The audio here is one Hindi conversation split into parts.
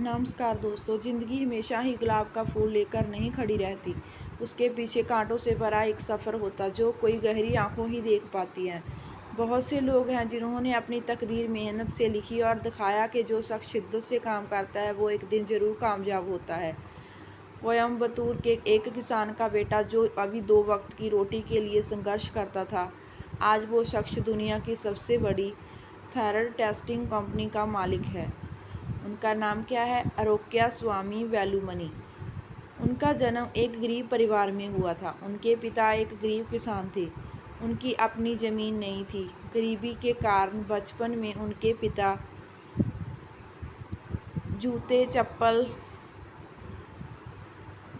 नमस्कार दोस्तों। ज़िंदगी हमेशा ही गुलाब का फूल लेकर नहीं खड़ी रहती। उसके पीछे कांटों से भरा एक सफ़र होता जो कोई गहरी आंखों ही देख पाती हैं। बहुत से लोग हैं जिन्होंने अपनी तकदीर मेहनत से लिखी और दिखाया कि जो शख्स शिद्दत से काम करता है वो एक दिन ज़रूर कामयाब होता है। कोयम्बतूर के एक किसान का बेटा जो अभी 2 वक्त की रोटी के लिए संघर्ष करता था, आज वो शख्स दुनिया की सबसे बड़ी थायराइड टेस्टिंग कंपनी का मालिक है। उनका नाम क्या है? आरोग्यस्वामी वेलुमणि। उनका जन्म एक गरीब परिवार में हुआ था। उनके पिता एक गरीब किसान थे। उनकी अपनी ज़मीन नहीं थी। गरीबी के कारण बचपन में उनके पिता जूते चप्पल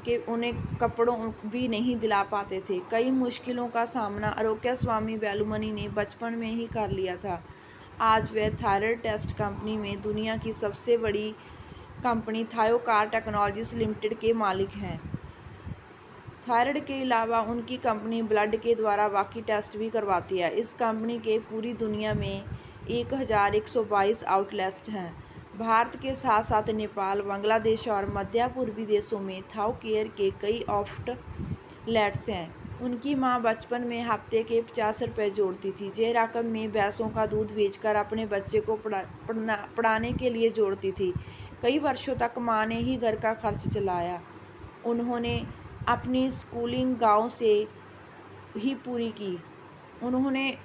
के उन्हें कपड़ों भी नहीं दिला पाते थे। कई मुश्किलों का सामना आरोग्यस्वामी वेलुमणि ने बचपन में ही कर लिया था। आज वह थायराइड टेस्ट कंपनी में दुनिया की सबसे बड़ी कंपनी थायोकार टेक्नोलॉजीज लिमिटेड के मालिक हैं। थायराइड के अलावा उनकी कंपनी ब्लड के द्वारा बाकी टेस्ट भी करवाती है। इस कंपनी के पूरी दुनिया में 1122 आउटलेट्स हैं। भारत के साथ साथ नेपाल, बांग्लादेश और मध्य पूर्वी देशों में थाउकेयर के कई आउटलेट्स हैं। उनकी मां बचपन में हफ्ते के 50 रुपये जोड़ती थी। जे रकम में भैंसों का दूध बेचकर अपने बच्चे को पढ़ाने के लिए जोड़ती थी। कई वर्षों तक मां ने ही घर का खर्च चलाया। उन्होंने अपनी स्कूलिंग गांव से ही पूरी की। उन्होंने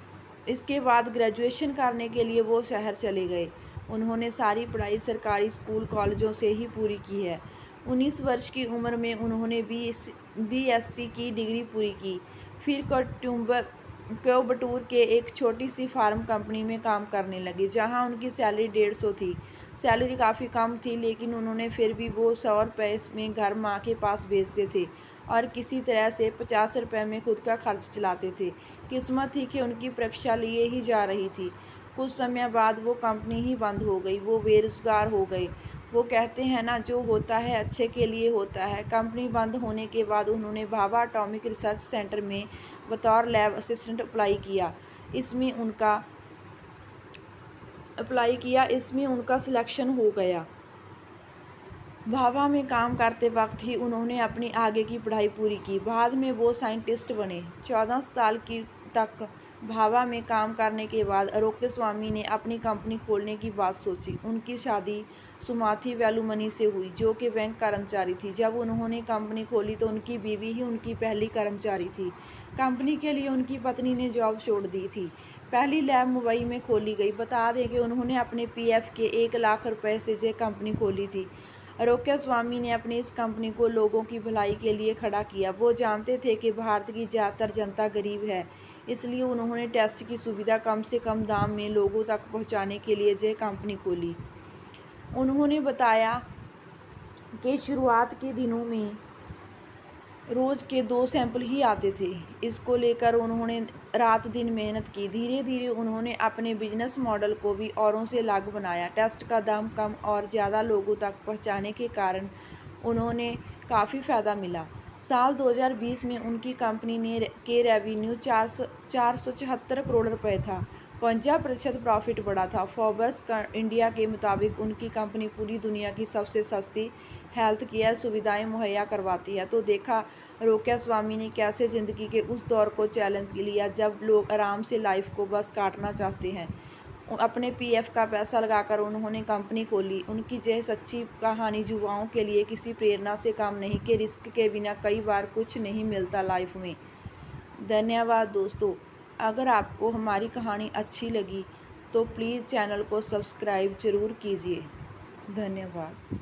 इसके बाद ग्रेजुएशन करने के लिए वो शहर चले गए। उन्होंने सारी पढ़ाई सरकारी स्कूल कॉलेजों से ही पूरी की है। 19 वर्ष की उम्र में उन्होंने BSc की डिग्री पूरी की। फिर कोयम्बटूर के एक छोटी सी फार्म कंपनी में काम करने लगे, जहां उनकी सैलरी 150 थी। सैलरी काफ़ी कम थी, लेकिन उन्होंने फिर भी वो 100 रुपये में घर माँ के पास भेजते थे और किसी तरह से 50 रुपये में खुद का खर्च चलाते थे। किस्मत थी कि उनकी परीक्षा लिए ही जा रही थी। कुछ समय बाद वो कंपनी ही बंद हो गई। वो बेरोज़गार हो गए। वो कहते हैं ना, जो होता है अच्छे के लिए होता है। कंपनी बंद होने के बाद उन्होंने भाभा एटॉमिक रिसर्च सेंटर में बतौर लैब असिस्टेंट अप्लाई किया। इसमें उनका सिलेक्शन हो गया। भाभा में काम करते वक्त ही उन्होंने अपनी आगे की पढ़ाई पूरी की। बाद में वो साइंटिस्ट बने। 14 साल की तक भाभा में काम करने के बाद आरोग्यस्वामी ने अपनी कंपनी खोलने की बात सोची। उनकी शादी सुमाथी वेलुमणि से हुई, जो कि बैंक कर्मचारी थी। जब उन्होंने कंपनी खोली तो उनकी बीवी ही उनकी पहली कर्मचारी थी। कंपनी के लिए उनकी पत्नी ने जॉब छोड़ दी थी। पहली लैब मुंबई में खोली गई। बता दें कि उन्होंने अपने PF के 1 लाख रुपए से ये कंपनी खोली थी। आरोग्यस्वामी ने अपनी इस कंपनी को लोगों की भलाई के लिए खड़ा किया। वो जानते थे कि भारत की ज़्यादातर जनता गरीब है, इसलिए उन्होंने टेस्ट की सुविधा कम से कम दाम में लोगों तक पहुंचाने के लिए ये कंपनी खोली। उन्होंने बताया कि शुरुआत के दिनों में रोज़ के 2 सैंपल ही आते थे। इसको लेकर उन्होंने रात दिन मेहनत की। धीरे धीरे उन्होंने अपने बिजनेस मॉडल को भी औरों से अलग बनाया। टेस्ट का दाम कम और ज़्यादा लोगों तक पहुंचाने के कारण उन्होंने काफ़ी फ़ायदा मिला। साल 2020 में उनकी कंपनी के रेवेन्यू 474 करोड़ रुपए था। 50% प्रॉफिट बढ़ा था। फोर्ब्स इंडिया के मुताबिक उनकी कंपनी पूरी दुनिया की सबसे सस्ती हेल्थ केयर सुविधाएं मुहैया करवाती है। तो देखा आरोग्यस्वामी ने कैसे ज़िंदगी के उस दौर को चैलेंज लिया जब लोग आराम से लाइफ को बस काटना चाहते हैं। अपने PF का पैसा लगाकर उन्होंने कंपनी खोली। उनकी यह सच्ची कहानी युवाओं के लिए किसी प्रेरणा से कम नहीं कि रिस्क के बिना कई बार कुछ नहीं मिलता लाइफ में। धन्यवाद दोस्तों। अगर आपको हमारी कहानी अच्छी लगी तो प्लीज़ चैनल को सब्सक्राइब ज़रूर कीजिए। धन्यवाद।